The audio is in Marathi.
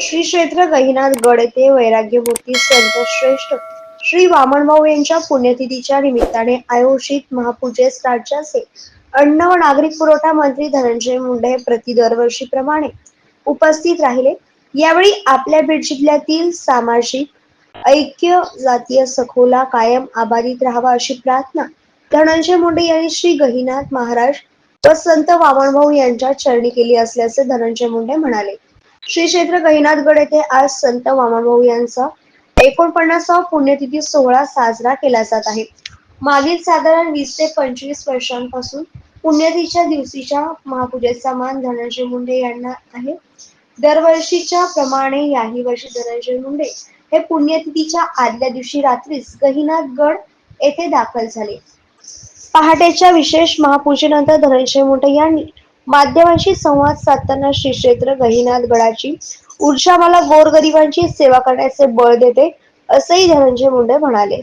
श्री क्षेत्र गहिनाथ गड येथे वैराग्यमूर्ती संत श्रेष्ठ श्री वामनभाऊ यांच्या पुण्यतिथीच्या निमित्ताने आयोजित महापूजेस राज्याचे अन्न व नागरी पुरवठा मंत्री धनंजय मुंडे हे प्रति दरवर्षीप्रमाणे उपस्थित राहिले. यावेळी आपल्या बीड जिल्ह्यातील सामाजिक ऐक्य जातीय सखोला कायम अबाधित राहावा अशी प्रार्थना धनंजय मुंडे यांनी श्री गहिनाथ महाराज व संत वामनभाऊ यांच्या चरणी केली असल्याचे धनंजय मुंडे म्हणाले. श्री क्षेत्र गहिनाथगड येथे आज संत वामनभाऊ यांचा 49वा पुण्यतिथी सोहळा साजरा केला जात आहे. मागील साधारण 20 ते 25 वर्षांपासून पुण्यतिथीच्या दिवशीच्या महापूजेचा मान धनंजय मुंडे यांना आहे. दरवर्षीच्या प्रमाणे याही वर्षी धनंजय मुंडे हे पुण्यतिथीच्या आदल्या दिवशी रात्रीच गहिनाथगड येथे दाखल झाले. पहाटेच्या विशेष महापूजेनंतर धनंजय मुंडे यांनी माध्यमांशी संवाद साधताना श्री क्षेत्र गहिनाथ गडाची ऊर्जा मला गोरगरिबांची सेवा करण्याचे बळ देते, असेही धनंजय मुंडे म्हणाले.